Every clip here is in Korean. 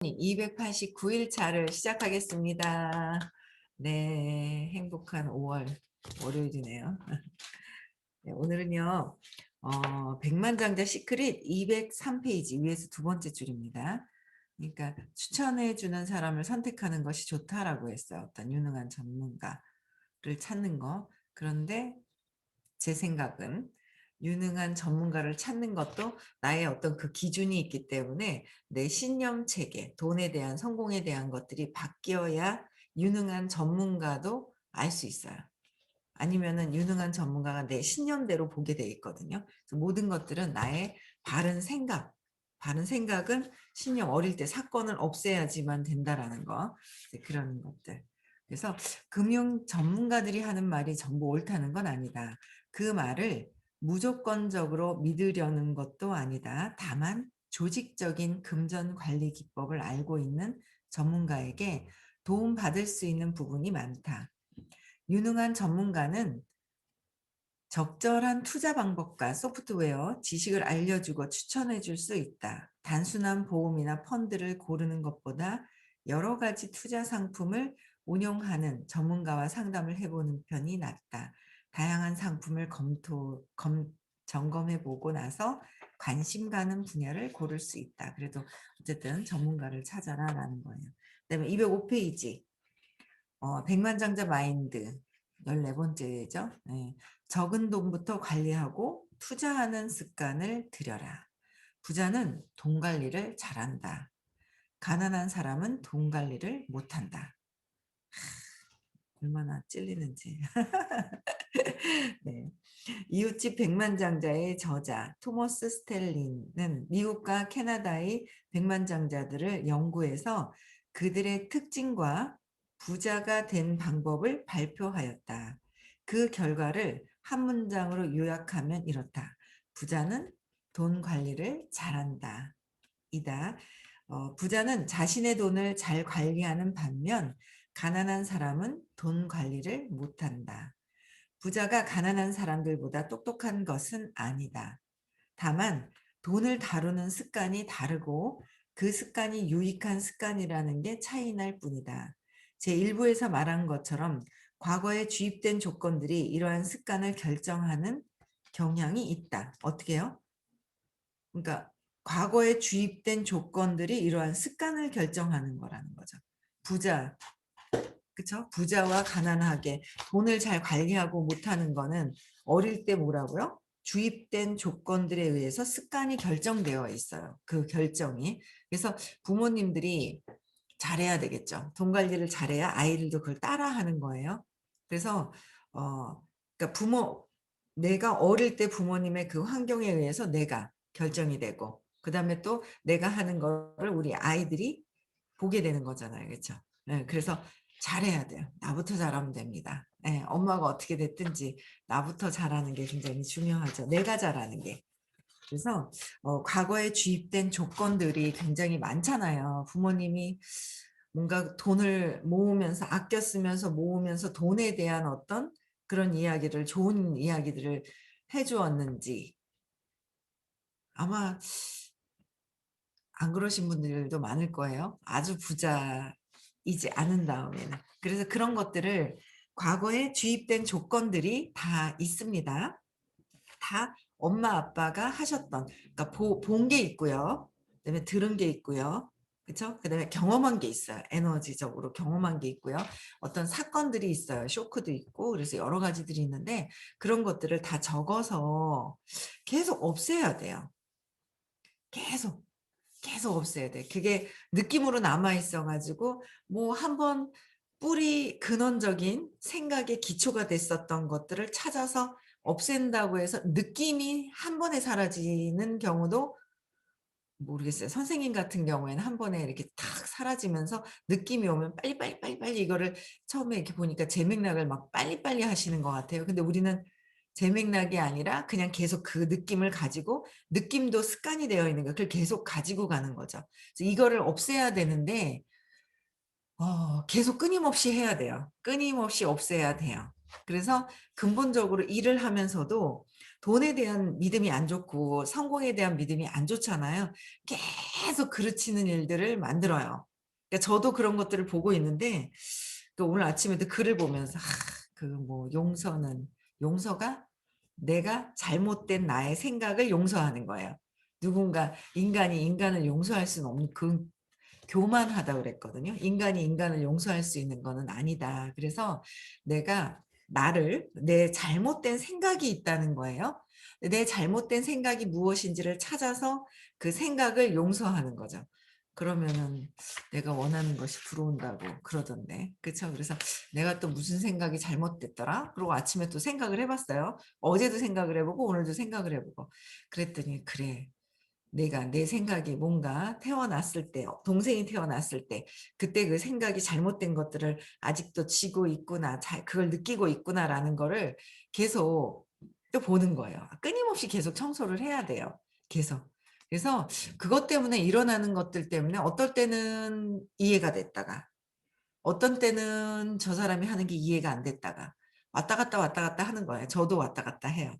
289일 차를 시작하겠습니다. 네, 행복한 5월 월요일이네요. 네, 오늘은요, 백만장자 시크릿 203페이지 위에서 두 번째 줄입니다. 그러니까 추천해주는 사람을 선택하는 것이 좋다라고 했어요. 어떤 유능한 전문가를 찾는 거. 그런데 제 생각은 유능한 전문가를 찾는 것도 나의 어떤 그 기준이 있기 때문에 내 신념 체계, 돈에 대한 성공에 대한 것들이 바뀌어야 유능한 전문가도 알 수 있어요. 아니면은 유능한 전문가가 내 신념대로 보게 돼 있거든요. 그래서 모든 것들은 나의 바른 생각, 바른 생각은 신념 어릴 때 사건을 없애야지만 된다라는 거, 그런 것들. 그래서 금융 전문가들이 하는 말이 전부 옳다는 건 아니다. 그 말을 무조건적으로 믿으려는 것도 아니다. 다만 조직적인 금전 관리 기법을 알고 있는 전문가에게 도움받을 수 있는 부분이 많다. 유능한 전문가는 적절한 투자 방법과 소프트웨어, 지식을 알려주고 추천해 줄 수 있다. 단순한 보험이나 펀드를 고르는 것보다 여러 가지 투자 상품을 운용하는 전문가와 상담을 해보는 편이 낫다. 다양한 상품을 점검해 보고 나서 관심 가는 분야를 고를 수 있다. 그래도 어쨌든 전문가를 찾아라 라는 거예요. 그다음에 205페이지. 백만장자 마인드 14번째죠. 네. 적은 돈부터 관리하고 투자하는 습관을 들여라. 부자는 돈 관리를 잘한다. 가난한 사람은 돈 관리를 못한다. 얼마나 찔리는지. 네. 이웃집 백만장자의 저자 토머스 스텔린은 미국과 캐나다의 백만장자들을 연구해서 그들의 특징과 부자가 된 방법을 발표하였다. 그 결과를 한 문장으로 요약하면 이렇다. 부자는 돈 관리를 잘한다. 이다. 부자는 자신의 돈을 잘 관리하는 반면 가난한 사람은 돈 관리를 못한다. 부자가 가난한 사람들보다 똑똑한 것은 아니다. 다만 돈을 다루는 습관이 다르고 그 습관이 유익한 습관이라는 게 차이 날 뿐이다. 제1부에서 말한 것처럼 과거에 주입된 조건들이 이러한 습관을 결정하는 경향이 있다. 어떻게요? 그러니까 과거에 주입된 조건들이 이러한 습관을 결정하는 거라는 거죠. 부자, 그쵸? 부자와 가난하게 돈을 잘 관리하고 못하는 거는 어릴 때 뭐라고요? 주입된 조건들에 의해서 습관이 결정되어 있어요. 그 결정이. 그래서 부모님들이 잘해야 되겠죠. 돈 관리를 잘해야 아이들도 그걸 따라하는 거예요. 그래서 그러니까 내가 어릴 때 부모님의 그 환경에 의해서 내가 결정이 되고 그다음에 또 내가 하는 거를 우리 아이들이 보게 되는 거잖아요. 그렇죠? 네, 그래서 잘해야 돼요. 나부터 잘하면 됩니다. 네, 엄마가 어떻게 됐든지 나부터 잘하는 게 굉장히 중요하죠. 내가 잘하는 게. 그래서 과거에 주입된 조건들이 굉장히 많잖아요. 부모님이 뭔가 돈을 모으면서 아껴 쓰면서 모으면서 돈에 대한 어떤 그런 이야기를 좋은 이야기들을 해 주었는지 아마 안 그러신 분들도 많을 거예요. 아주 부자이지 않은 다음에는. 그래서 그런 것들을 과거에 주입된 조건들이 다 있습니다. 다 엄마 아빠가 하셨던 그러니까 본 게 있고요. 그다음에 들은 게 있고요. 그렇죠? 그다음에 경험한 게 있어요. 에너지적으로 경험한 게 있고요. 어떤 사건들이 있어요. 쇼크도 있고 그래서 여러 가지들이 있는데 그런 것들을 다 적어서 계속 없애야 돼요. 계속. 계속 없애야 돼. 그게 느낌으로 남아 있어 가지고 뭐 한번 뿌리 근원적인 생각의 기초가 됐었던 것들을 찾아서 없앤다고 해서 느낌이 한 번에 사라지는 경우도 모르겠어요. 선생님 같은 경우에는 한 번에 이렇게 탁 사라지면서 느낌이 오면 빨리빨리 이거를 처음에 이렇게 보니까 제맥락을 막 빨리빨리 하시는 것 같아요. 근데 우리는 제맥락이 아니라 그냥 계속 그 느낌을 가지고 느낌도 습관이 되어 있는 거예요. 그걸 계속 가지고 가는 거죠. 그래서 이거를 없애야 되는데 계속 끊임없이 해야 돼요. 끊임없이 없애야 돼요. 그래서 근본적으로 일을 하면서도 돈에 대한 믿음이 안 좋고 성공에 대한 믿음이 안 좋잖아요. 계속 그르치는 일들을 만들어요. 그러니까 저도 그런 것들을 보고 있는데 그 오늘 아침에도 글을 보면서 그 뭐 용서가 내가 잘못된 나의 생각을 용서하는 거예요. 누군가 인간이 인간을 용서할 수는 없는 교만하다 그랬거든요. 인간이 인간을 용서할 수 있는 거는 아니다. 그래서 내가 내 잘못된 생각이 있다는 거예요. 내 잘못된 생각이 무엇인지를 찾아서 그 생각을 용서하는 거죠. 그러면은 내가 원하는 것이 들어온다고 그러던데. 그쵸? 그래서 내가 또 무슨 생각이 잘못됐더라? 그리고 아침에 또 생각을 해봤어요. 어제도 생각을 해보고 오늘도 생각을 해보고. 그랬더니 그래. 내가 내 생각이 뭔가 태어났을 때 동생이 태어났을 때 그때 그 생각이 잘못된 것들을 아직도 쥐고 있구나. 그걸 느끼고 있구나라는 거를 계속 또 보는 거예요. 끊임없이 계속 청소를 해야 돼요. 계속. 그래서 그것 때문에 일어나는 것들 때문에 어떨 때는 이해가 됐다가 어떤 때는 저 사람이 하는 게 이해가 안 됐다가 왔다 갔다 하는 거예요. 저도 왔다 갔다 해요.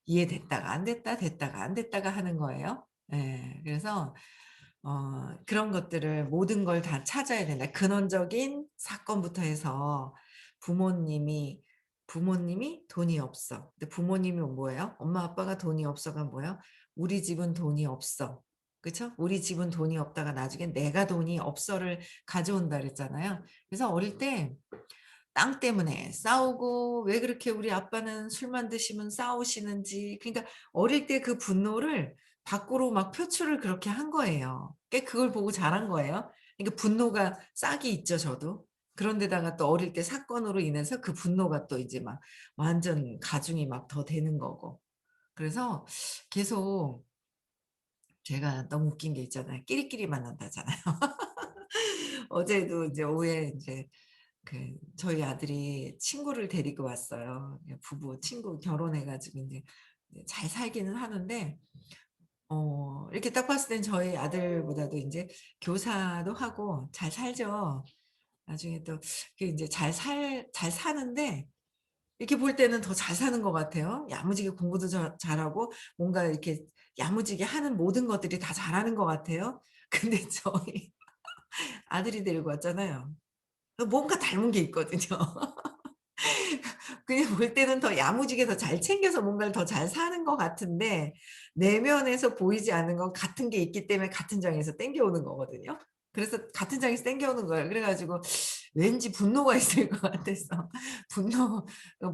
이해됐다가 안 됐다, 됐다가 안 됐다가 하는 거예요. 예. 그래서 그런 것들을 모든 걸 다 찾아야 된다. 근원적인 사건부터 해서 부모님이 돈이 없어. 근데 부모님이 뭐예요? 엄마 아빠가 돈이 없어가 뭐예요? 우리 집은 돈이 없어. 그쵸? 우리 집은 돈이 없다가 나중에 내가 돈이 없어를 가져온다 그랬잖아요. 그래서 어릴 때 땅 때문에 싸우고 왜 그렇게 우리 아빠는 술만 드시면 싸우시는지 그러니까 어릴 때 그 분노를 밖으로 막 표출을 그렇게 한 거예요. 그걸 보고 자란 거예요. 그러니까 분노가 싹이 있죠 저도. 그런데다가 또 어릴 때 사건으로 인해서 그 분노가 또 이제 막 완전 가중이 막 더 되는 거고. 그래서 계속 제가 너무 웃긴 게 있잖아요. 끼리끼리 만난다잖아요. 어제도 이제 오후에 인제 저희 아들이 친구를 데리고 왔어요. 부부 친구 결혼해 가지고 인제 잘 살기는 하는데 이렇게 딱 봤을 땐 저희 아들보다도 인제 교사도 하고 잘 살죠. 나중에 또 그 인제 잘 사는데 이렇게 볼 때는 더 잘 사는 것 같아요. 야무지게 공부도 잘하고 뭔가 이렇게 야무지게 하는 모든 것들이 다 잘하는 것 같아요. 근데 저희 아들이 데리고 왔잖아요. 뭔가 닮은 게 있거든요. 그냥 볼 때는 더 야무지게 더 잘 챙겨서 뭔가를 더 잘 사는 것 같은데 내면에서 보이지 않는 건 같은 게 있기 때문에 같은 장에서 땡겨오는 거거든요. 그래서 같은 장에서 땡겨오는 거예요. 그래 가지고 왠지 분노가 있을 것 같아서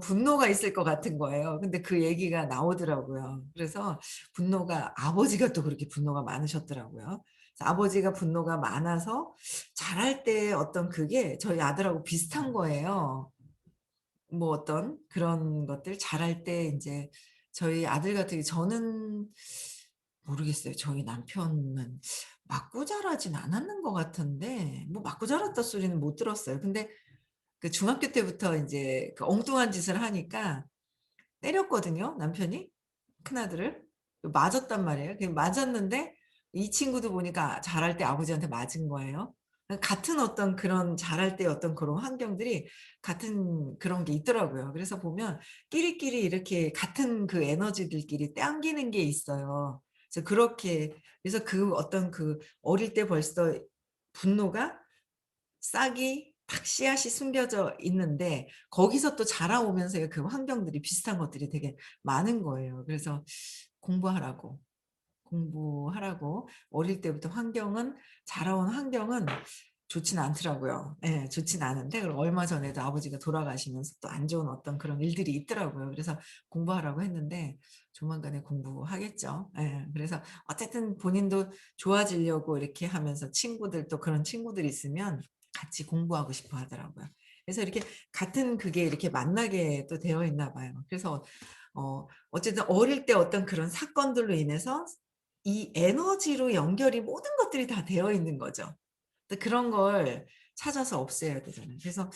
분노가 있을 것 같은 거예요. 근데 그 얘기가 나오더라고요. 그래서 아버지가 또 그렇게 분노가 많으셨더라고요. 그래서 아버지가 분노가 많아서 자랄 때 어떤 그게 저희 아들하고 비슷한 거예요. 뭐 어떤 그런 것들 잘할 때 인제 저희 아들 같은 저는 모르겠어요. 저희 남편은 맞고 자라진 않았는 것 같은데 뭐 맞고 자랐다 소리는 못 들었어요. 근데 그 중학교 때부터 인제 그 엉뚱한 짓을 하니까 때렸거든요, 남편이 큰아들을. 맞았단 말이에요. 맞았는데 이 친구도 보니까 자랄 때 아버지한테 맞은 거예요. 같은 어떤 그런 자랄 때 어떤 그런 환경들이 같은 그런 게 있더라고요. 그래서 보면 끼리끼리 이렇게 같은 그 에너지들끼리 당기는 게 있어요. 그래서 그 어떤 그 어릴 때 벌써 분노가 싹이 탁 씨앗이 숨겨져 있는데 거기서 또 자라오면서의 그 환경들이 비슷한 것들이 되게 많은 거예요. 그래서 공부하라고, 공부하라고 어릴 때부터 자라온 환경은 좋진 않더라고요. 예. 좋진 않은데 그리고 얼마 전에도 아버지가 돌아가시면서 또 안 좋은 어떤 그런 일들이 있더라고요. 그래서 공부하라고 했는데 조만간에 공부하겠죠. 예. 그래서 어쨌든 본인도 좋아지려고 이렇게 하면서 또 그런 친구들이 있으면 같이 공부하고 싶어 하더라고요. 그래서 이렇게 같은 그게 이렇게 만나게 또 되어 있나 봐요. 그래서 어쨌든 어릴 때 어떤 그런 사건들로 인해서 이 에너지로 연결이 모든 것들이 다 되어 있는 거죠. 근데 그런 걸 찾아서 없애야 되잖아요. 그래서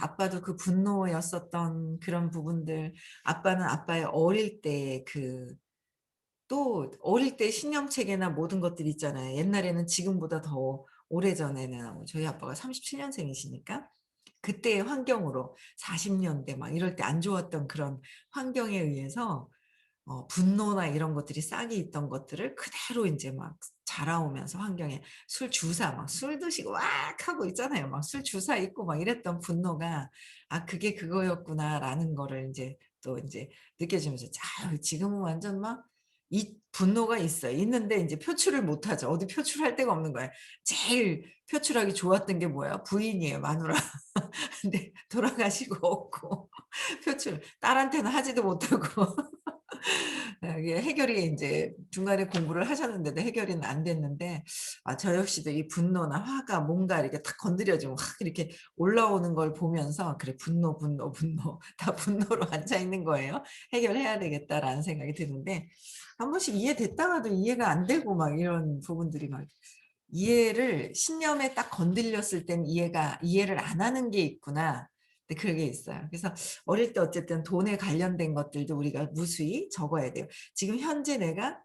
아빠도 그 분노였었던 그런 부분들 아빠는 아빠의 어릴 때 또 어릴 때 신념체계나 모든 것들이 있잖아요. 옛날에는 지금보다 더 오래전에는 저희 아빠가 37년생이시니까 그때의 환경으로 40년대 막 이럴 때 안 좋았던 그런 환경에 의해서 분노나 이런 것들이 싹이 있던 것들을 그대로 인제 막 자라오면서 환경에 술 주사 막 술 드시고 왁 하고 있잖아요. 막 술 주사 있고 막 이랬던 분노가 '아 그게 그거였구나.'라는 거를 인제 또 인제 느껴지면서 자 지금은 완전 막 이 분노가 있어요. 있는데 인제 표출을 못 하죠. 어디 표출할 데가 없는 거예요. 제일 표출하기 좋았던 게 뭐예요? 부인이에요, 마누라. 근데 돌아가시고 없고 표출 딸한테는 하지도 못하고 이게 해결이 인제 중간에 공부를 하셨는데도 해결은 안 됐는데 저 역시도 이 분노나 화가 뭔가 이렇게 탁 건드려지면 확 이렇게 올라오는 걸 보면서 '그래 분노, 분노, 분노 다 분노로 앉아 있는 거예요. 해결해야 되겠다.'라는 생각이 드는데 한 번씩 이해됐다가도 이해가 안 되고 막 이런 부분들이 막 이해를 신념에 딱 건드렸을 땐 이해를 안 하는 게 있구나. 네 그게 있어요. 그래서 어릴 때 어쨌든 돈에 관련된 것들도 우리가 무수히 적어야 돼요. 지금 현재 내가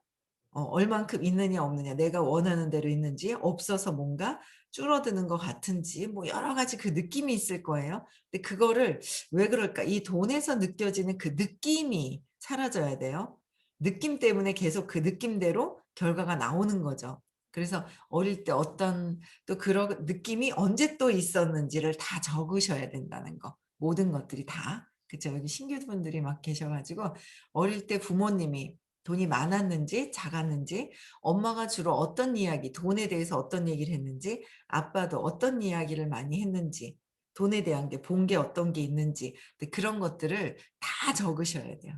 얼만큼 있느냐 없느냐 내가 원하는 대로 있는지 없어서 뭔가 줄어드는 것 같은지 뭐 여러 가지 그 느낌이 있을 거예요. 근데 그거를 왜 그럴까? 이 돈에서 느껴지는 그 느낌이 사라져야 돼요. 느낌 때문에 계속 그 느낌대로 결과가 나오는 거죠. 그래서 어릴 때 어떤 또 그런 느낌이 언제 또 있었는지를 다 적으셔야 된다는 거. 모든 것들이 다. 그쵸. 여기 신규분들이 막 계셔 가지고 어릴 때 부모님이 돈이 많았는지 작았는지 엄마가 주로 어떤 이야기 돈에 대해서 어떤 얘기를 했는지 아빠도 어떤 이야기를 많이 했는지 돈에 대한 게 본 게 어떤 게 있는지 근데 그런 것들을 다 적으셔야 돼요.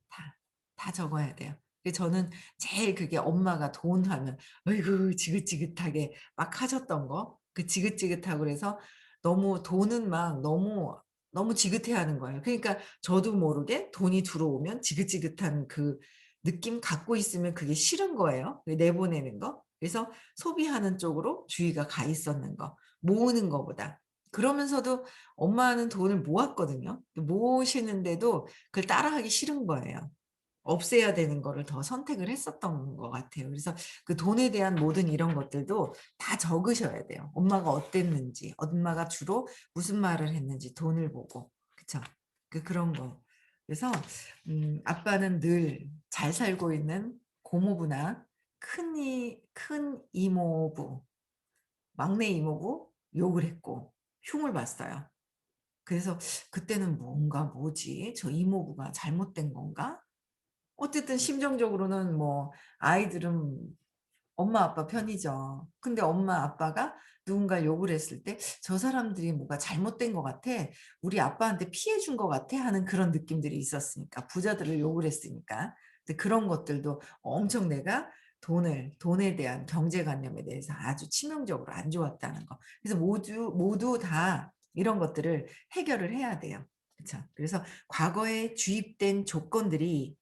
다, 다 적어야 돼요. 저는 제일 그게 엄마가 돈 하면 어이구 지긋지긋하게 막 하셨던 거 그 지긋지긋하고 그래서 너무 돈은 막 너무 지긋해하는 거예요. 그러니까 저도 모르게 돈이 들어오면 지긋지긋한 그 느낌 갖고 있으면 그게 싫은 거예요. 내보내는 거. 그래서 소비하는 쪽으로 주의가 가 있었는 거. 모으는 거보다. 그러면서도 엄마는 돈을 모았거든요. 모으시는데도 그걸 따라하기 싫은 거예요. 없애야 되는 거를 더 선택을 했었던 것 같아요. 그래서 그 돈에 대한 모든 이런 것들도 다 적으셔야 돼요. 엄마가 어땠는지, 엄마가 주로 무슨 말을 했는지 돈을 보고. 그쵸? 그런 거. 그래서 아빠는 늘 잘 살고 있는 고모부나 큰 이모부, 막내 이모부 욕을 했고 흉을 봤어요. 그래서 그때는 뭔가 '뭐지? 저 이모부가 잘못된 건가?' 어쨌든 심정적으로는 뭐 아이들은 엄마 아빠 편이죠. 근데 엄마 아빠가 누군가를 욕을 했을 때 '저 사람들이 뭐가 잘못된 것 같아. 우리 아빠한테 피해 준 것 같아.' 하는 그런 느낌들이 있었으니까 부자들을 욕을 했으니까. 근데 그런 것들도 엄청 내가 돈에 대한 경제관념에 대해서 아주 치명적으로 안 좋았다는 거. 그래서 모두 다 이런 것들을 해결을 해야 돼요. 그쵸. 그래서 과거에 주입된 조건들이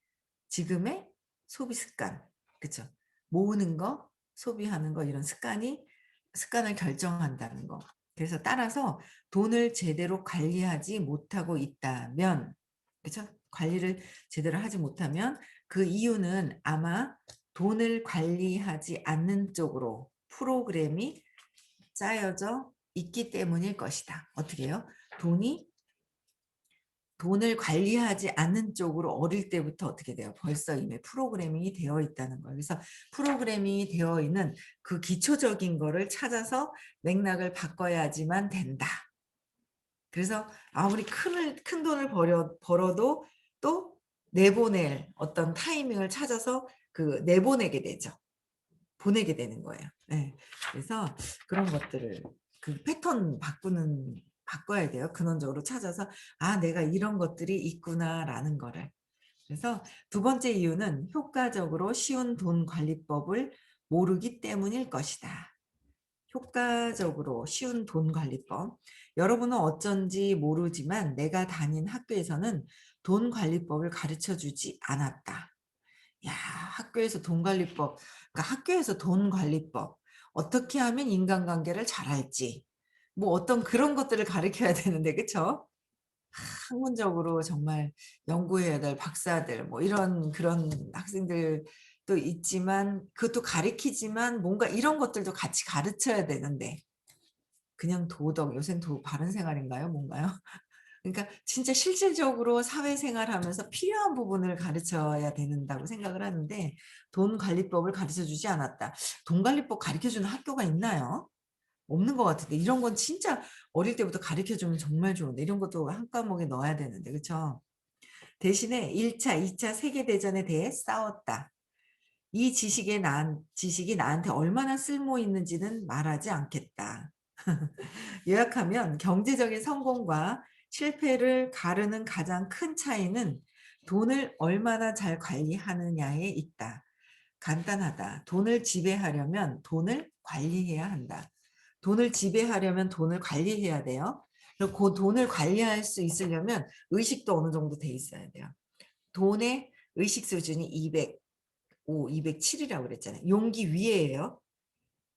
지금의 소비 습관 그쵸. 모으는 거, 소비하는 거 이런 습관을 결정한다는 거. 그래서 따라서 돈을 제대로 관리하지 못하고 있다면 그쵸? 관리를 제대로 하지 못하면 그 이유는 아마 돈을 관리하지 않는 쪽으로 프로그램이 짜여져 있기 때문일 것이다. 어떻게 해요? 돈을 관리하지 않는 쪽으로 어릴 때부터 어떻게 돼요? 벌써 이미 프로그래밍이 되어 있다는 거예요. 그래서 프로그래밍이 되어 있는 그 기초적인 거를 찾아서 맥락을 바꿔야지만 된다. 그래서 아무리 큰 돈을 벌어도 또 내보낼 어떤 타이밍을 찾아서 내보내게 되죠. 보내게 되는 거예요. 예. 그래서 그런 것들을 그 패턴 바꿔야 돼요. 근원적으로 찾아서 '아 내가 이런 것들이 있구나.'라는 거를. 그래서 두 번째 이유는 효과적으로 쉬운 돈 관리법을 모르기 때문일 것이다. 효과적으로 쉬운 돈 관리법. 여러분은 어쩐지 모르지만 내가 다닌 학교에서는 돈 관리법을 가르쳐 주지 않았다. 야 학교에서 돈 관리법 그러니까 학교에서 돈 관리법 어떻게 하면 인간관계를 잘할지 뭐 어떤 그런 것들을 가르쳐야 되는데 그쵸? 학문적으로 정말 연구해야 될 박사들 뭐 이런 그런 학생들도 있지만 그것도 가르치지만 뭔가 이런 것들도 같이 가르쳐야 되는데 그냥 도덕 요새는 바른 생활인가요? 뭔가요? 그러니까 진짜 실질적으로 사회생활하면서 필요한 부분을 가르쳐야 된다고 생각을 하는데 돈 관리법을 가르쳐 주지 않았다. 돈 관리법 가르쳐 주는 학교가 있나요? 없는 것 같은데 이런 건 진짜 어릴 때부터 가르쳐 주면 정말 좋은데 이런 것도 한 과목에 넣어야 되는데 그쵸? 대신에 1 차, 2차 세계대전에 대해 싸웠다. 이 지식이 나한테 얼마나 쓸모 있는지는 말하지 않겠다. 요약하면 경제적인 성공과 실패를 가르는 가장 큰 차이는 돈을 얼마나 잘 관리하느냐에 있다. 간단하다. 돈을 지배하려면 돈을 관리해야 한다. 돈을 지배하려면 돈을 관리해야 돼요. 그리고 그 돈을 관리할 수 있으려면 의식도 어느 정도 돼 있어야 돼요. 돈의 의식 수준이 205, 207이라고 그랬잖아요. 용기 위에예요.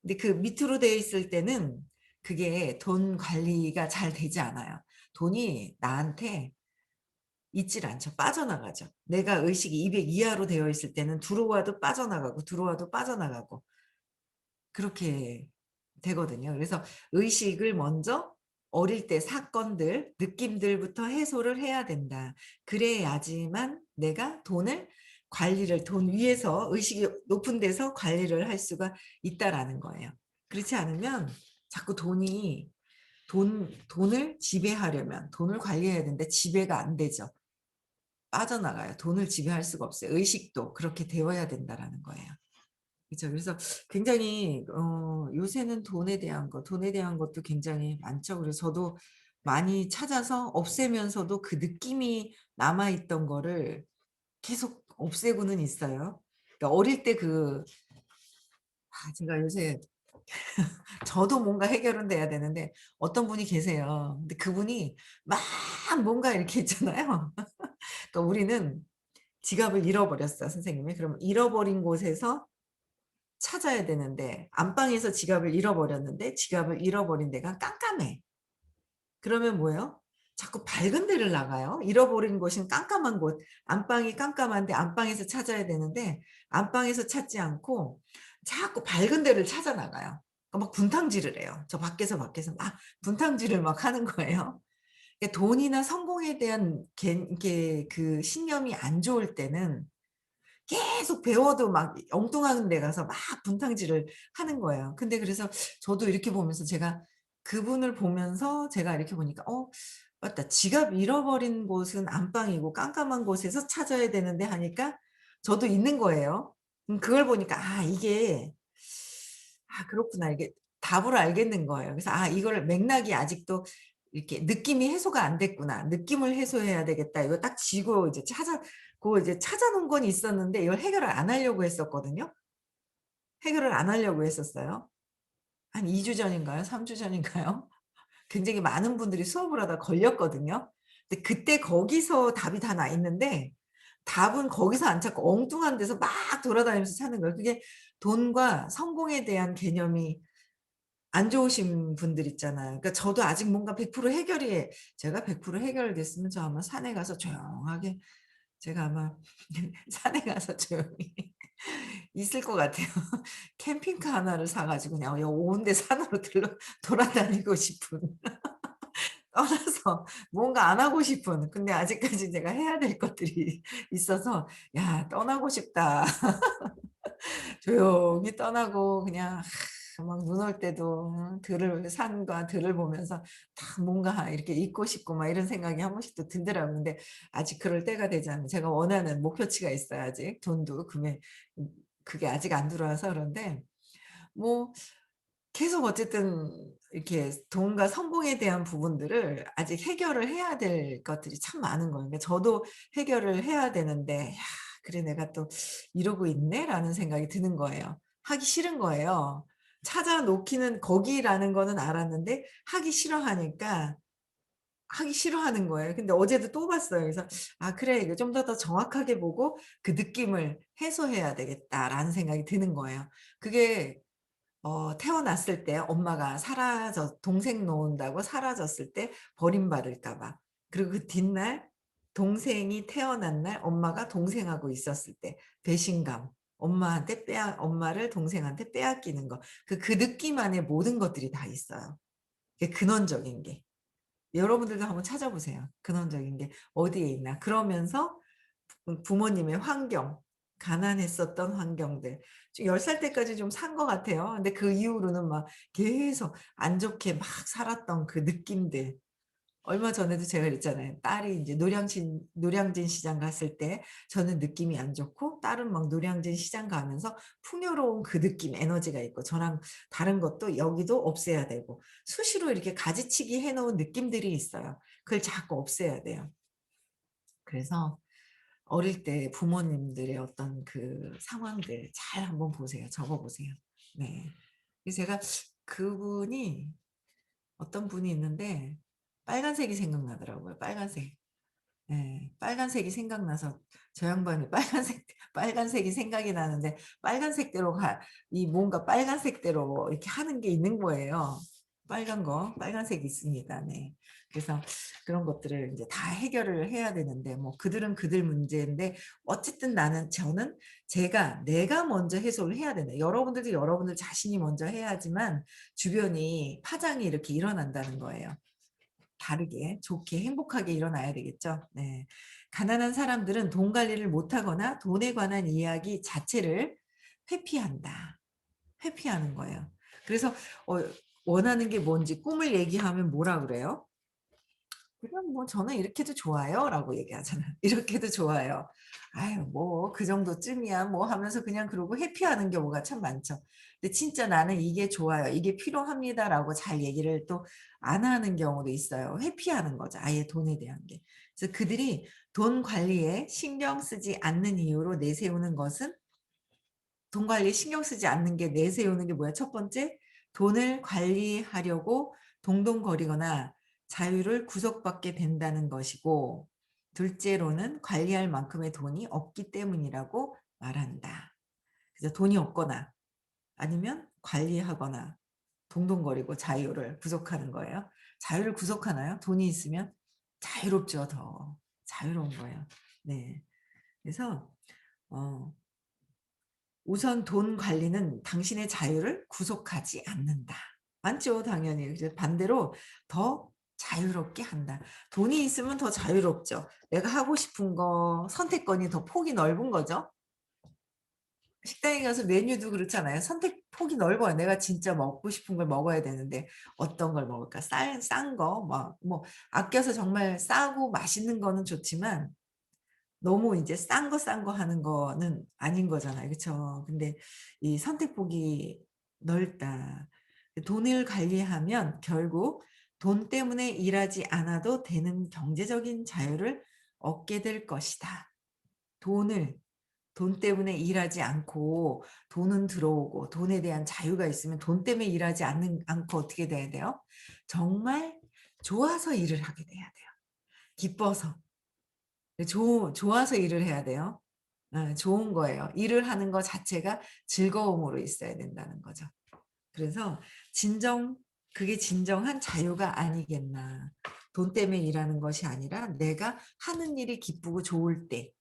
근데 그 밑으로 되어 있을 때는 그게 돈 관리가 잘 되지 않아요. 돈이 나한테 있질 않죠. 빠져나가죠. 내가 의식이 200 이하로 되어 있을 때는 들어와도 빠져나가고 들어와도 빠져나가고 그렇게 되거든요. 그래서 의식을 먼저 어릴 때 사건들, 느낌들부터 해소를 해야 된다. 그래야지만 내가 돈을 관리를 돈 위에서 의식이 높은 데서 관리를 할 수가 있다라는 거예요. 그렇지 않으면 자꾸 돈을 지배하려면 돈을 관리해야 되는데 지배가 안 되죠. 빠져나가요. 돈을 지배할 수가 없어요. 의식도 그렇게 되어야 된다라는 거예요. 그죠. 그래서 굉장히 요새는 돈에 대한 것도 굉장히 많죠. 그래서 저도 많이 찾아서 없애면서도 그 느낌이 남아 있던 거를 계속 없애고는 있어요. 그러니까 어릴 때 제가 요새 저도 뭔가 해결은 돼야 되는데 어떤 분이 계세요. 근데 그분이 막 뭔가 이렇게 있잖아요. 그러니까 우리는 지갑을 잃어버렸어 선생님이. 그럼 잃어버린 곳에서 찾아야 되는데 안방에서 지갑을 잃어버렸는데 지갑을 잃어버린 데가 깜깜해. 그러면 뭐예요? 자꾸 밝은 데를 나가요. 잃어버린 곳은 깜깜한 곳. 안방이 깜깜한데 안방에서 찾아야 되는데 안방에서 찾지 않고 자꾸 밝은 데를 찾아 나가요. 그러니까 막 분탕질을 해요. 저 밖에서 막 분탕질을 막 하는 거예요. 그러니까 돈이나 성공에 대한 이게 그 신념이 안 좋을 때는 계속 배워도 막 엉뚱한 데 가서 막 분탕질을 하는 거예요. 근데 그래서 저도 이렇게 보면서 제가 그분을 보면서 제가 이렇게 보니까 '어 맞다. 지갑 잃어버린 곳은 안방이고 깜깜한 곳에서 찾아야 되는데.' 하니까 저도 있는 거예요. 그걸 보니까 '아 이게 그렇구나.' 이게 답을 알겠는 거예요. 그래서 '아 이거를 맥락이 아직도 이렇게 느낌이 해소가 안 됐구나. 느낌을 해소해야 되겠다.' 이거 딱 쥐고 이제 찾아 놓은 건 있었는데 이걸 해결을 안 하려고 했었거든요. 해결을 안 하려고 했었어요. 한 2주 전인가요? 3주 전인가요? 굉장히 많은 분들이 수업을 하다 걸렸거든요. 근데 그때 거기서 답이 다 나 있는데 답은 거기서 안 찾고 엉뚱한 데서 막 돌아다니면서 찾는 거예요. 그게 돈과 성공에 대한 개념이 안 좋으신 분들 있잖아요. 그러니까 저도 아직 뭔가 100% 해결이 제가 100% 해결됐으면 저 아마 산에 가서 조용하게 제가 아마 산에 가서 조용히 있을 것 같아요. 캠핑카 하나를 사 가지고 그냥 온 데 산으로 돌아다니고 싶은 떠나서 뭔가 안 하고 싶은 근데 아직까지 제가 해야 될 것들이 있어서 '야 떠나고 싶다.' 조용히 떠나고 그냥 막 눈 올 때도 산과 들을 보면서 딱 뭔가 이렇게 있고 싶고 막 이런 생각이 한 번씩 또 들더라고요. 근데 아직 그럴 때가 되지 않아요. 제가 원하는 목표치가 있어요 아직. 돈도 음 그게 아직 안 들어와서 그런데 뭐 계속 어쨌든 이렇게 돈과 성공에 대한 부분들을 아직 해결을 해야 될 것들이 참 많은 거예요. 그러니까 저도 해결을 해야 되는데 '야 그래 내가 또 이러고 있네.'라는 생각이 드는 거예요. 하기 싫은 거예요. 찾아 놓기는 거기라는 거는 알았는데 하기 싫어하는 거예요. 근데 어제도 또 봤어요. 그래서 '아 그래. 이거 좀 더 정확하게 보고 그 느낌을 해소해야 되겠다.'라는 생각이 드는 거예요. 그게 태어났을 때 엄마가 동생 놓은다고 사라졌을 때 버림받을까 봐. 그리고 그 뒷날 동생이 태어난 날 엄마가 동생하고 있었을 때 배신감, 엄마를 동생한테 빼앗기는 거. 그 느낌 안에 모든 것들이 다 있어요. 그 근원적인 게. 여러분들도 한번 찾아보세요. 근원적인 게 어디에 있나. 그러면서 부모님의 환경, 가난했었던 환경들. 10살 때까지 좀 산 것 같아요. 근데 그 이후로는 막 계속 안 좋게 막 살았던 그 느낌들. 얼마 전에도 제가 그랬잖아요. 딸이 인제 노량진 시장 갔을 때 저는 느낌이 안 좋고 딸은 막 노량진 시장 가면서 풍요로운 그 느낌, 에너지가 있고 저랑 다른 것도 여기도 없애야 되고 수시로 이렇게 가지치기 해 놓은 느낌들이 있어요. 그걸 자꾸 없애야 돼요. 그래서 어릴 때 부모님들의 어떤 그 상황들 잘 한번 보세요. 적어 보세요. 네. 그래서 제가 그분이 어떤 분이 있는데 빨간색이 생각나더라고요, 빨간색. 예. 빨간색이 생각나서 저 양반이 빨간색이 생각이 나는데 빨간색대로 이 뭔가 빨간색대로 이렇게 하는 게 있는 거예요. 빨간 거, 빨간색이 있습니다. 네. 그래서 그런 것들을 인제 다 해결을 해야 되는데 뭐 그들은 그들 문제인데 어쨌든 저는 내가 먼저 해소를 해야 된다. 여러분들도 여러분들 자신이 먼저 해야지만 주변이 파장이 이렇게 일어난다는 거예요. 다르게 좋게 행복하게 일어나야 되겠죠. 네. 가난한 사람들은 돈 관리를 못하거나 돈에 관한 이야기 자체를 회피한다. 회피하는 거예요. 그래서 어 원하는 게 뭔지 꿈을 얘기하면 뭐라 그래요? "그냥 뭐 저는 이렇게도 좋아요."라고 얘기하잖아요. "이렇게도 좋아요." "아유 뭐 그 정도쯤이야." 뭐 하면서 그냥 그러고 회피하는 경우가 참 많죠. 근데 진짜 "나는 이게 좋아요. 이게 필요합니다."라고 잘 얘기를 또 안 하는 경우도 있어요. 회피하는 거죠, 아예 돈에 대한 게. 그래서 그들이 돈 관리에 신경 쓰지 않는 이유로 내세우는 것은 돈 관리에 신경 쓰지 않는 게 내세우는 게 뭐야? 첫 번째, 돈을 관리하려고 동동거리거나 자유를 구속받게 된다는 것이고 둘째로는 관리할 만큼의 돈이 없기 때문이라고 말한다. 그래서 돈이 없거나 아니면 관리하거나 동동거리고 자유를 구속하는 거예요. 자유를 구속하나요? 돈이 있으면 자유롭죠, 더. 자유로운 거예요. 네. 그래서 어 우선 돈 관리는 당신의 자유를 구속하지 않는다. 많죠, 당연히. 이제 반대로 더 자유롭게 한다. 돈이 있으면 더 자유롭죠. 내가 하고 싶은 거 선택권이 더 폭이 넓은 거죠. 식당에 가서 메뉴도 그렇잖아요. 선택 폭이 넓어요. 내가 진짜 먹고 싶은 걸 먹어야 되는데 어떤 걸 먹을까? 싼 거 뭐 아껴서 정말 싸고 맛있는 거는 좋지만 너무 이제 싼 거 하는 거는 아닌 거잖아요. 그쵸? 근데 이 선택폭이 넓다. 돈을 관리하면 결국 돈 때문에 일하지 않아도 되는 경제적인 자유를 얻게 될 것이다. 돈을 돈 때문에 일하지 않고 돈은 들어오고 돈에 대한 자유가 있으면 돈 때문에 일하지 않고 어떻게 돼야 돼요? 정말 좋아서 일을 하게 돼야 돼요. 기뻐서. 좋아서 일을 해야 돼요. 좋은 거예요. 일을 하는 거 자체가 즐거움으로 있어야 된다는 거죠. 그래서 진정 그게 진정한 자유가 아니겠나. 돈 때문에 일하는 것이 아니라 내가 하는 일이 기쁘고 좋을 때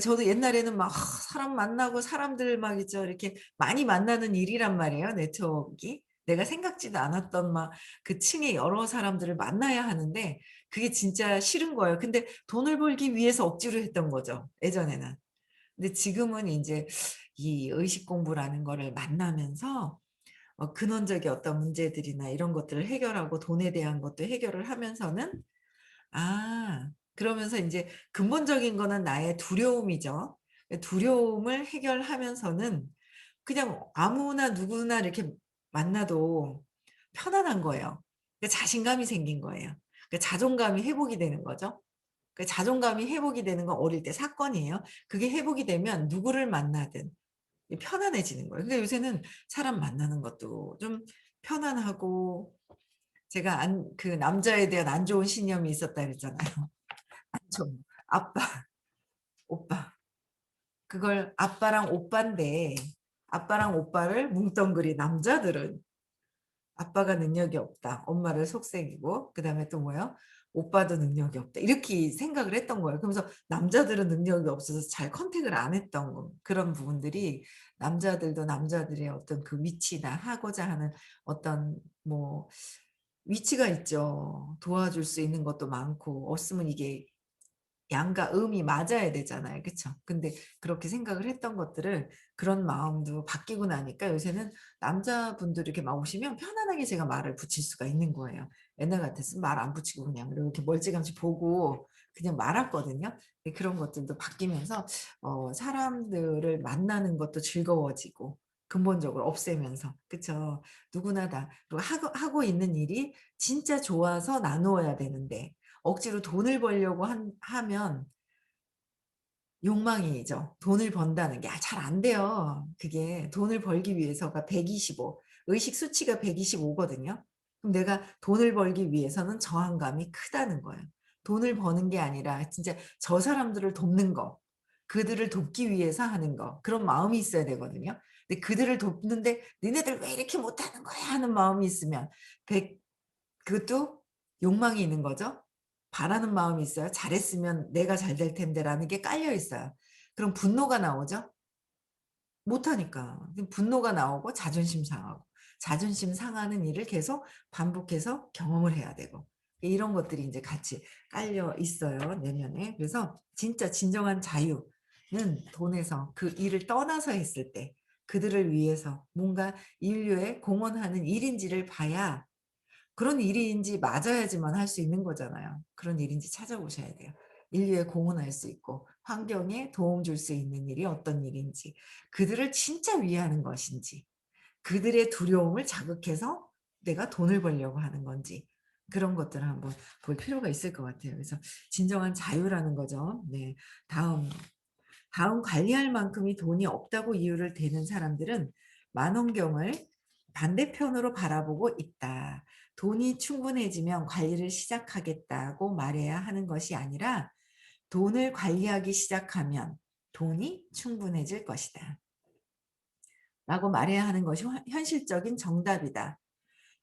저도 옛날에는 막 사람 만나고 사람들 막 있죠. 이렇게 많이 만나는 일이란 말이에요, 네트워크가. 내가 생각지도 않았던 막 그 층의 여러 사람들을 만나야 하는데 그게 진짜 싫은 거예요. 근데 돈을 벌기 위해서 억지로 했던 거죠, 예전에는. 근데 지금은 인제 이 의식 공부라는 거를 만나면서 근원적인 어떤 문제들이나 이런 것들을 해결하고 돈에 대한 것도 해결을 하면서는 그러면서 인제 근본적인 거는 나의 두려움이죠. 두려움을 해결하면서는 그냥 아무나 누구나 이렇게 만나도 편안한 거예요. 자신감이 생긴 거예요. 자존감이 회복이 되는 거죠. 자존감이 회복이 되는 건 어릴 때 사건이에요. 그게 회복이 되면 누구를 만나든 편안해지는 거예요. 근데 요새는 사람 만나는 것도 좀 편안하고 제가 남자에 대한 안 좋은 신념이 있었다 그랬잖아요. 안 좋은 거. 오빠. 그걸 아빠랑 오빠인데 아빠랑 오빠를 뭉뚱그린 남자들은 아빠가 능력이 없다. 엄마를 속삭이고 그다음에 또 뭐예요? 오빠도 능력이 없다. 이렇게 생각을 했던 거예요. 그러면서 남자들은 능력이 없어서 잘 컨택을 안 했던 그런 부분들이 남자들도 남자들의 어떤 그 위치나 하고자 하는 어떤 뭐 위치가 있죠. 도와줄 수 있는 것도 많고 없으면 이게 양과 음이 맞아야 되잖아요. 그쵸? 근데 그렇게 생각을 했던 것들을 그런 마음도 바뀌고 나니까 요새는 남자분들이 이렇게 막 오시면 편안하게 제가 말을 붙일 수가 있는 거예요. 옛날 같았으면 말 안 붙이고 그냥 이렇게 멀찌감치 보고 그냥 말았거든요. 근데 그런 것들도 바뀌면서 사람들을 만나는 것도 즐거워지고 근본적으로 없애면서. 그쵸? 누구나 다. 그리고 하고 있는 일이 진짜 좋아서 나누어야 되는데 억지로 돈을 벌려고 하면 욕망이죠. 돈을 번다는 게 잘 안 돼요. 그게 돈을 벌기 위해서가 125 의식 수치가 125 거든요. 그럼 내가 돈을 벌기 위해서는 저항감이 크다는 거예요. 돈을 버는 게 아니라 진짜 저 사람들을 돕는 거, 그들을 돕기 위해서 하는 거 그런 마음이 있어야 되거든요. 근데 그들을 돕는데 '니네들 왜 이렇게 못하는 거야.' 하는 마음이 있으면 백 그것도 욕망이 있는 거죠. 바라는 마음이 있어요. '잘했으면 내가 잘 될 텐데.'라는 게 깔려 있어요. 그럼 분노가 나오죠. 못하니까. 그럼 분노가 나오고 자존심 상하고 자존심 상하는 일을 계속 반복해서 경험을 해야 되고 이런 것들이 인제 같이 깔려 있어요, 내면에. 그래서 진짜 진정한 자유는 돈에서 그 일을 떠나서 했을 때 그들을 위해서 뭔가 인류에 공헌하는 일인지를 봐야 그런 일인지 맞아야지만 할 수 있는 거잖아요. 그런 일인지 찾아보셔야 돼요. 인류에 공헌할 수 있고 환경에 도움 줄 수 있는 일이 어떤 일인지, 그들을 진짜 위하는 것인지, 그들의 두려움을 자극해서 내가 돈을 벌려고 하는 건지 그런 것들을 한번 볼 필요가 있을 것 같아요. 그래서 진정한 자유라는 거죠. 네. 다음, 다음 관리할 만큼의 돈이 없다고 이유를 대는 사람들은 만원경을 반대편으로 바라보고 있다. 돈이 충분해지면 관리를 시작하겠다고 말해야 하는 것이 아니라 돈을 관리하기 시작하면 돈이 충분해질 것이다. 라고 말해야 하는 것이 현실적인 정답이다.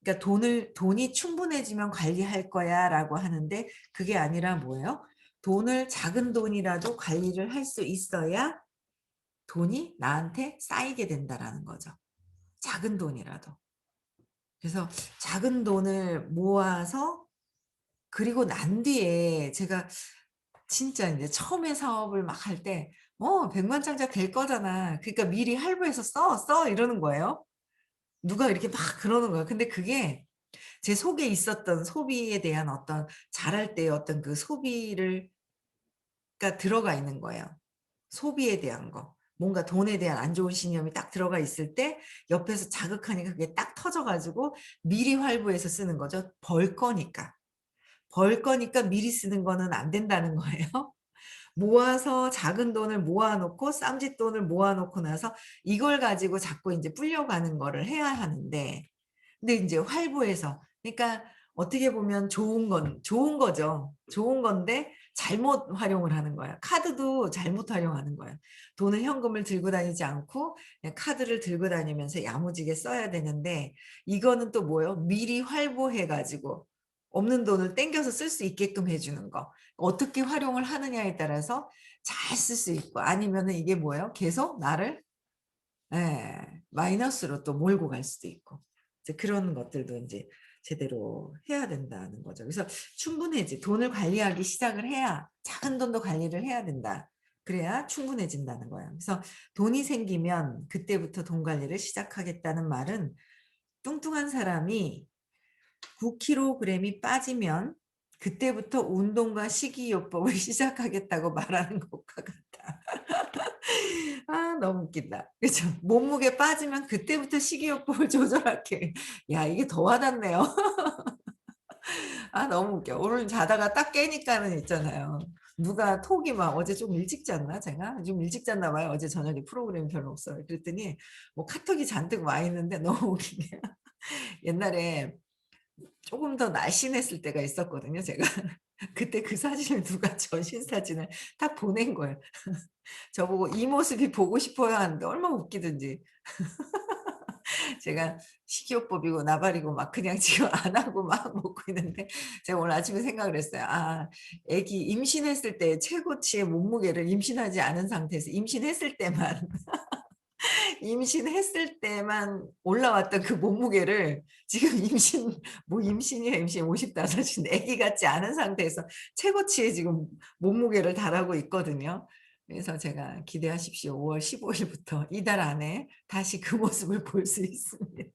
그러니까 돈이 충분해지면 관리할 거야 라고 하는데 그게 아니라 뭐예요? 돈을 작은 돈이라도 관리를 할 수 있어야 돈이 나한테 쌓이게 된다라는 거죠. 작은 돈이라도. 그래서 작은 돈을 모아서 그리고 난 뒤에 제가 진짜 인제 처음에 사업을 막 할 때 백만장자 될 거잖아. 그러니까 미리 할부해서 써, 써." 이러는 거예요. 누가 이렇게 막 그러는 거예요. 근데 그게 제 속에 있었던 소비에 대한 어떤 잘할 때의 어떤 그 소비를 가 들어가 있는 거예요. 소비에 대한 거. 뭔가 돈에 대한 안 좋은 신념이 딱 들어가 있을 때 옆에서 자극하니까 그게 딱 터져 가지고 미리 활부해서 쓰는 거죠. 벌 거니까. 벌 거니까 미리 쓰는 거는 안 된다는 거예요. 모아서 작은 돈을 모아 놓고 쌈짓돈을 모아 놓고 나서 이걸 가지고 자꾸 인제 불려가는 거를 해야 하는데 근데 인제 활보해서 그러니까 어떻게 보면 좋은 거죠. 좋은 건데 잘못 활용을 하는 거예요. 카드도 잘못 활용하는 거예요. 돈을 현금을 들고 다니지 않고 그냥 카드를 들고 다니면서 야무지게 써야 되는데 이거는 또 뭐예요? 미리 활보해 가지고 없는 돈을 땡겨서 쓸 수 있게끔 해 주는 거. 어떻게 활용을 하느냐에 따라서 잘 쓸 수 있고 아니면은 이게 뭐예요? 계속 나를 마이너스로 또 몰고 갈 수도 있고. 이제 그런 것들도 인제 제대로 해야 된다는 거죠. 그래서 충분해지 돈을 관리하기 시작을 해야 작은 돈도 관리를 해야 된다. 그래야 충분해진다는 거예요. 그래서 돈이 생기면 그때부터 돈 관리를 시작하겠다는 말은 뚱뚱한 사람이 9kg이 빠지면 그때부터 운동과 식이요법을 시작하겠다고 말하는 것과 같다. 아 너무 웃긴다. 그죠? 몸무게 빠지면 그때부터 식이요법을 조절할게. 야 이게 더 와닿네요. 아 너무 웃겨. 오늘 자다가 딱 깨니까는 있잖아요. 누가 톡이 막 어제 좀 일찍 잤나 제가? 좀 일찍 잤나 봐요. 어제 저녁에 프로그램이 별로 없어요. 그랬더니 뭐 카톡이 잔뜩 와 있는데 너무 웃긴 게 옛날에 쪼금 더 날씬했을 때가 있었거든요 제가. 그때 그 사진을 누가 전신 사진을 딱 보낸 거예요. 저보고 "이 모습이 보고 싶어요." 하는데 얼마나 웃기든지. 제가 식이요법이고 나발이고 막 그냥 지금 안 하고 막 먹고 있는데 제가 오늘 아침에 생각을 했어요. '아 애기 임신했을 때 최고치의 몸무게를 임신하지 않은 상태에서 임신했을 때만 임신했을 때만 올라왔던 그 몸무게를 지금 임신이야 임신 55인데 아기 같지 않은 상태에서 최고치의 지금 몸무게를 달하고 있거든요. 그래서 제가 "기대하십시오. 5월 15 일부터 이달 안에 다시 그 모습을 볼 수 있습니다."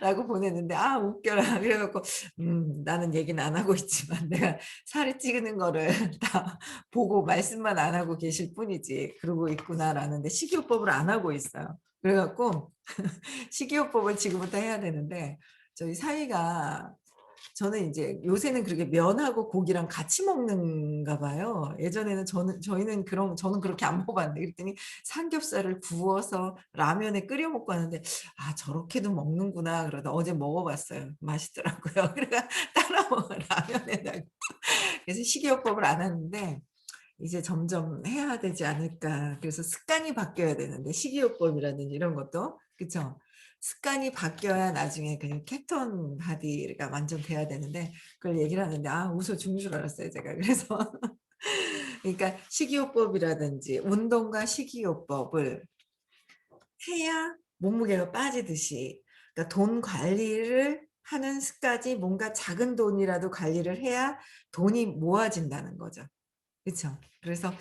라고 보냈는데 "아 웃겨라." 그래 갖고 나는 얘기는 안 하고 있지만 내가 살이 찌는 거를 다 보고 말씀만 안 하고 계실 뿐이지 '그러고 있구나.'라는데 식이요법을 안 하고 있어요. 그래 갖고 식이요법을 지금부터 해야 되는데 저희 사위가 저는 인제 요새는 그렇게 면하고 고기랑 같이 먹는가 봐요. 예전에는 저는 그렇게 안 먹어 봤는데 그랬더니 삼겹살을 구워서 라면에 끓여 먹고 하는데 '아 저렇게도 먹는구나.' 그러다 어제 먹어 봤어요. 맛있더라고요. 그래가 따라 먹어 라면에다가. 그래서 식이요법을 안 하는데 이제 점점 해야 되지 않을까. 그래서 습관이 바뀌어야 되는데 식이요법이라든지 이런 것도 그쵸? 습관이 바뀌어야 나중에 그 케톤 바디가 완전 돼야 되는데 그걸 얘기를 하는데 웃어 죽는 줄 알았어요 제가. 그래서 그러니까 식이요법이라든지 운동과 식이요법을 해야 몸무게가 빠지듯이 그러니까 돈 관리를 하는 습관이 뭔가 작은 돈이라도 관리를 해야 돈이 모아진다는 거죠. 그쵸. 그래서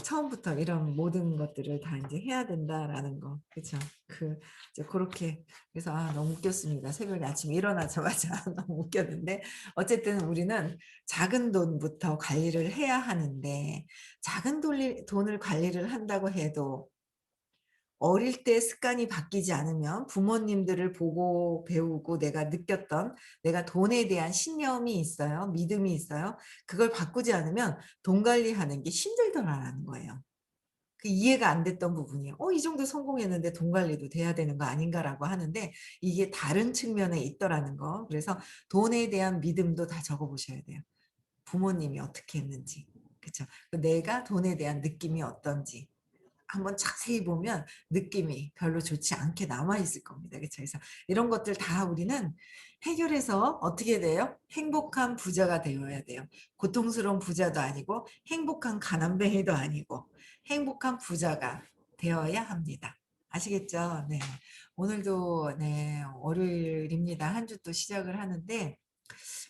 처음부터 이런 모든 것들을 다 인제 해야 된다라는 거. 그쵸. 그 이제 고렇게 그래서 너무 웃겼습니다. 새벽에 아침에 일어나자마자 너무 웃겼는데 어쨌든 우리는 작은 돈부터 관리를 해야 하는데 작은 돈을 관리를 한다고 해도 어릴 때 습관이 바뀌지 않으면 부모님들을 보고 배우고 내가 느꼈던 내가 돈에 대한 신념이 있어요. 믿음이 있어요. 그걸 바꾸지 않으면 돈 관리하는 게 힘들더라라는 거예요. 그 이해가 안 됐던 부분이에요. '이 정도 성공했는데 돈 관리도 돼야 되는 거 아닌가.'라고 하는데 이게 다른 측면에 있더라는 거. 그래서 돈에 대한 믿음도 다 적어 보셔야 돼요. 부모님이 어떻게 했는지. 그쵸. 내가 돈에 대한 느낌이 어떤지. 한번 자세히 보면 느낌이 별로 좋지 않게 남아 있을 겁니다. 그쵸? 그래서 이런 것들 다 우리는 해결해서 어떻게 돼요? 행복한 부자가 되어야 돼요. 고통스러운 부자도 아니고 행복한 가난뱅이도 아니고 행복한 부자가 되어야 합니다. 아시겠죠? 네. 오늘도 네 월요일입니다. 한 주 또 시작을 하는데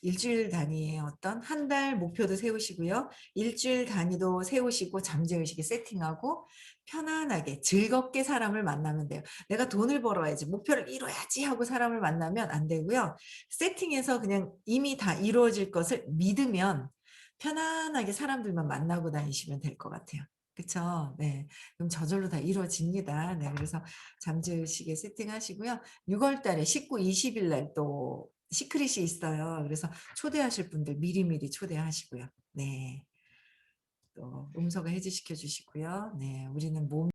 일주일 단위의 어떤 한 달 목표도 세우시고요. 일주일 단위도 세우시고 잠재의식에 세팅하고 편안하게 즐겁게 사람을 만나면 돼요. '내가 돈을 벌어야지. 목표를 이뤄야지.' 하고 사람을 만나면 안 되고요. 세팅해서 그냥 이미 다 이루어질 것을 믿으면 편안하게 사람들만 만나고 다니시면 될 것 같아요. 그쵸? 네. 그럼 저절로 다 이루어집니다. 네. 그래서 잠재의식에 세팅하시고요. 6월 달에 19, 20일 날 또 시크릿이 있어요. 그래서 초대하실 분들 미리미리 초대하시고요. 네. 또 음성을 해지시켜 주시고요. 네. 우리는 몸